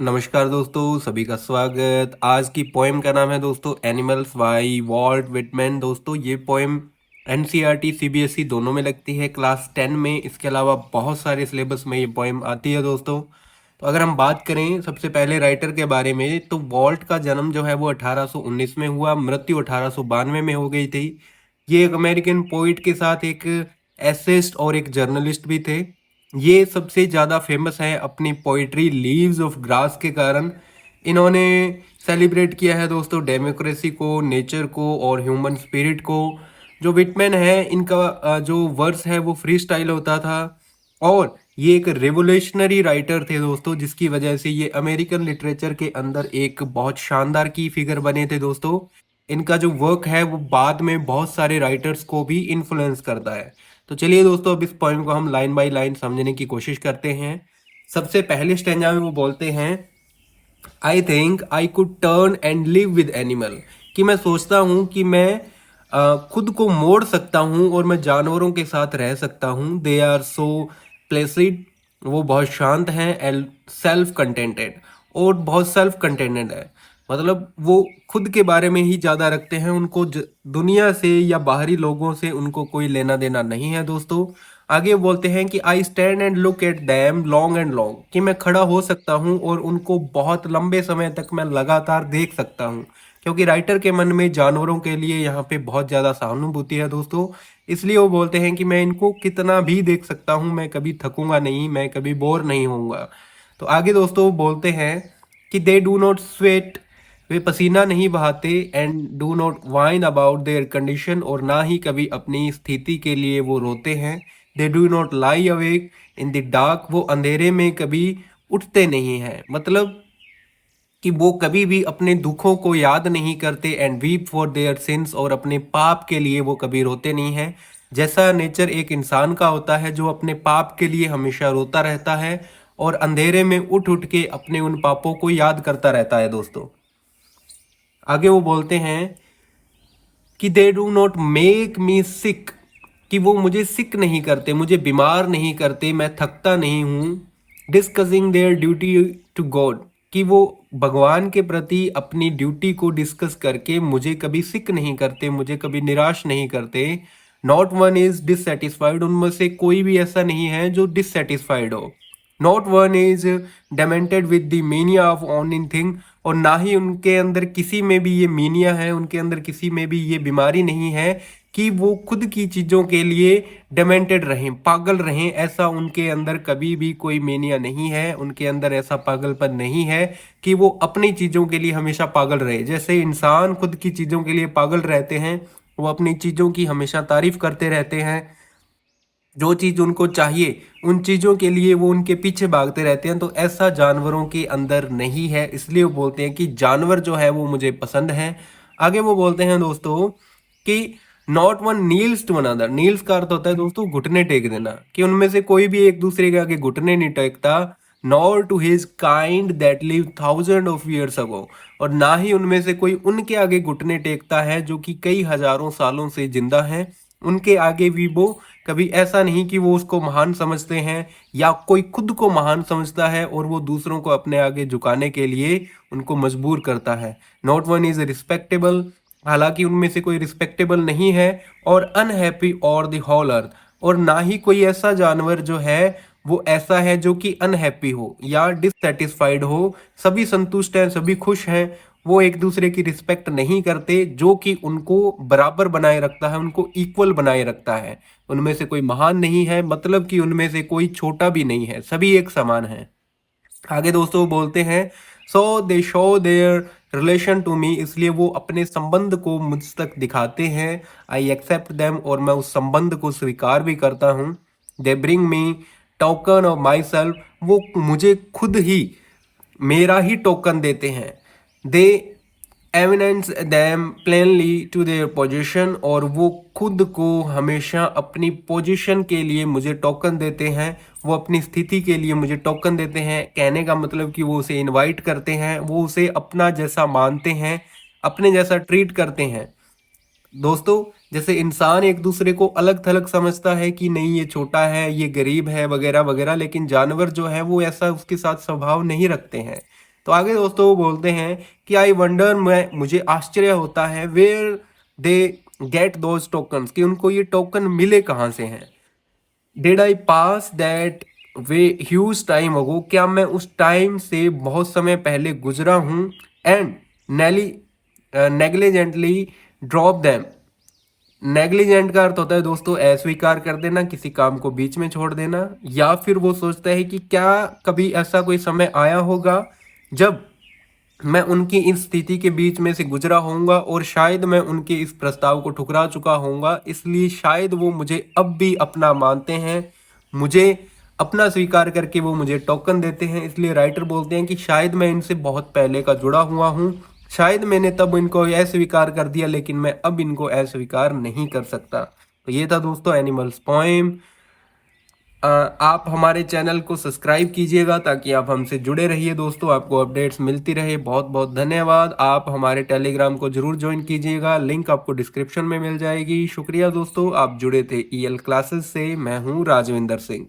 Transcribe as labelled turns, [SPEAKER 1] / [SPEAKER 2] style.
[SPEAKER 1] नमस्कार दोस्तों, सभी का स्वागत। आज की पोएम का नाम है दोस्तों एनिमल्स बाय वॉल्ट विटमैन। दोस्तों ये पोएम एनसीईआरटी सीबीएसई दोनों में लगती है, क्लास 10 में। इसके अलावा बहुत सारे सिलेबस में ये पोएम आती है दोस्तों। तो अगर हम बात करें सबसे पहले राइटर के बारे में, तो वॉल्ट का जन्म जो है वो 1819 में हुआ, मृत्यु 1892 में हो गई थी। ये एक अमेरिकन पोइट के साथ एक एसेस्ट और एक जर्नलिस्ट भी थे। ये सबसे ज़्यादा फेमस है अपनी पोइट्री लीव्स ऑफ ग्रास के कारण। इन्होंने सेलिब्रेट किया है दोस्तों डेमोक्रेसी को, नेचर को और ह्यूमन स्पिरिट को। जो विटमैन है इनका जो वर्स है वो फ्री स्टाइल होता था, और ये एक रेवोल्यूशनरी राइटर थे दोस्तों, जिसकी वजह से ये अमेरिकन लिटरेचर के अंदर एक बहुत शानदार की फिगर बने थे दोस्तों। इनका जो वर्क है वो बाद में बहुत सारे राइटर्स को भी इन्फ्लुएंस करता है। तो चलिए दोस्तों, अब इस पोएम को हम लाइन बाय लाइन समझने की कोशिश करते हैं। सबसे पहले स्टेंजा में वो बोलते हैं, I think I could turn and live with animal. कि मैं सोचता हूँ कि मैं खुद को मोड़ सकता हूँ और मैं जानवरों के साथ रह सकता हूँ। दे आर सो प्लेसिड, वो बहुत शांत हैं, एंड सेल्फ कंटेंटेड, और बहुत सेल्फ कंटेंटेड है। मतलब वो खुद के बारे में ही ज़्यादा रखते हैं, उनको दुनिया से या बाहरी लोगों से उनको कोई लेना देना नहीं है दोस्तों। आगे बोलते हैं कि I stand and look at them long and long. कि मैं खड़ा हो सकता हूँ और उनको बहुत लंबे समय तक मैं लगातार देख सकता हूँ, क्योंकि राइटर के मन में जानवरों के लिए यहाँ पे बहुत ज़्यादा सहानुभूति है दोस्तों। इसलिए वो बोलते हैं कि मैं इनको कितना भी देख सकता हूँ, मैं कभी थकूंगा नहीं, मैं कभी बोर नहीं होऊंगा। तो आगे दोस्तों वो बोलते हैं कि दे डू नॉट स्वेट, वे पसीना नहीं बहाते, and do not wine about their condition, और ना ही कभी अपनी स्थिति के लिए वो रोते हैं। दे do not lie awake in the dark, वो अंधेरे में कभी उठते नहीं हैं। मतलब कि वो कभी भी अपने दुखों को याद नहीं करते, and weep for their since, और अपने पाप के लिए वो कभी रोते नहीं हैं। जैसा नेचर एक इंसान का होता है जो अपने पाप के लिए हमेशा रोता रहता है और अंधेरे में उठ उठ के अपने उन पापों को याद करता रहता है दोस्तों। आगे वो बोलते हैं कि they do not make me sick, कि वो मुझे सिक नहीं करते, मुझे बीमार नहीं करते, मैं थकता नहीं हूँ। Discussing their duty to God, कि वो भगवान के प्रति अपनी ड्यूटी को डिस्कस करके मुझे कभी सिक नहीं करते, मुझे कभी निराश नहीं करते। नॉट वन इज डिससेटिस्फाइड, उनमें से कोई भी ऐसा नहीं है जो डिससेटिस्फाइड हो। Not one is demented with the mania of owning thing, और ना ही उनके अंदर किसी में भी ये मीनिया है, उनके अंदर किसी में भी ये बीमारी नहीं है कि वो खुद की चीज़ों के लिए डेमेंटेड रहें, पागल रहें। ऐसा उनके अंदर कभी भी कोई मेनिया नहीं है, उनके अंदर ऐसा पागलपन नहीं है कि वो अपनी चीज़ों के लिए हमेशा पागल रहे। जैसे इंसान खुद की चीज़ों के लिए पागल रहते हैं, वो अपनी चीज़ों की हमेशा तारीफ करते रहते हैं, जो चीज़ उनको चाहिए उन चीज़ों के लिए वो उनके पीछे भागते रहते हैं। तो ऐसा जानवरों के अंदर नहीं है, इसलिए वो बोलते हैं कि जानवर जो है वो मुझे पसंद है। आगे वो बोलते हैं दोस्तों कि not one kneels to another, kneels का अर्थ होता है दोस्तों घुटने टेक देना, कि उनमें से कोई भी एक दूसरे के आगे घुटने नहीं टेकता। Nor to his kind that live thousand of years ago, और ना ही उनमें से कोई उनके आगे घुटने टेकता है जो कि कई हजारों सालों से जिंदा है। उनके आगे भी वो कभी ऐसा नहीं कि वो उसको महान समझते हैं, या कोई खुद को महान समझता है और वो दूसरों को अपने आगे झुकाने के लिए उनको मजबूर करता है। नॉट वन इज रिस्पेक्टेबल, हालांकि उनमें से कोई रिस्पेक्टेबल नहीं है। और अनहैप्पी और द होल अर्थ, और ना ही कोई ऐसा जानवर जो है वो ऐसा है जो कि अनहैप्पी हो या डिससेटिस्फाइड हो। सभी संतुष्ट हैं, सभी खुश हैं। वो एक दूसरे की रिस्पेक्ट नहीं करते, जो कि उनको बराबर बनाए रखता है, उनको इक्वल बनाए रखता है। उनमें से कोई महान नहीं है, मतलब कि उनमें से कोई छोटा भी नहीं है, सभी एक समान है। आगे दोस्तों बोलते हैं, so they show their relation to me, इसलिए वो अपने संबंध को मुझ तक दिखाते हैं। आई एक्सेप्ट देम, और मैं उस संबंध को स्वीकार भी करता हूँ। They bring me token of my self, वो मुझे खुद ही मेरा ही टोकन देते हैं। They evidence them plainly to their position, और वो खुद को हमेशा अपनी पोजीशन के लिए मुझे टोकन देते हैं, वो अपनी स्थिति के लिए मुझे टोकन देते हैं। कहने का मतलब कि वो उसे इनवाइट करते हैं, वो उसे अपना जैसा मानते हैं, अपने जैसा ट्रीट करते हैं। दोस्तों, जैसे इंसान एक दूसरे को अलग थलग समझता है कि नहीं ये छोटा है, ये गरीब है, वगैरह वगैरह, लेकिन जानवर जो है वो ऐसा उसके साथ स्वभाव नहीं रखते हैं। तो आगे दोस्तों वो बोलते हैं कि आई वंडर, मुझे आश्चर्य होता है, where they get those tokens, कि उनको ये टोकन मिले कहाँ से हैं। Did I pass that way huge time ago, क्या मैं उस टाइम से बहुत समय पहले गुजरा हूँ। एंड नेली नेग्लिजेंटली ड्रॉप दैम। नेग्लिजेंट का अर्थ होता है दोस्तों अस्वीकार कर देना, किसी काम को बीच में छोड़ देना। या फिर वो सोचता है कि क्या कभी ऐसा कोई समय आया होगा जब मैं उनकी इस स्थिति के बीच में से गुजरा होऊंगा और शायद मैं उनके इस प्रस्ताव को ठुकरा चुका होऊंगा, इसलिए शायद वो मुझे अब भी अपना मानते हैं, मुझे अपना स्वीकार करके वो मुझे टोकन देते हैं। इसलिए राइटर बोलते हैं कि शायद मैं इनसे बहुत पहले का जुड़ा हुआ हूँ, शायद मैंने तब इनको अस्वीकार कर दिया, लेकिन मैं अब इनको अस्वीकार नहीं कर सकता। तो ये था दोस्तों एनिमल्स पोएम। आप हमारे चैनल को सब्सक्राइब कीजिएगा ताकि आप हमसे जुड़े रहिए दोस्तों, आपको अपडेट्स मिलती रहे। बहुत बहुत धन्यवाद। आप हमारे टेलीग्राम को जरूर ज्वाइन कीजिएगा, लिंक आपको डिस्क्रिप्शन में मिल जाएगी। शुक्रिया दोस्तों, आप जुड़े थे ईएल क्लासेस से। मैं हूं राजविंदर सिंह।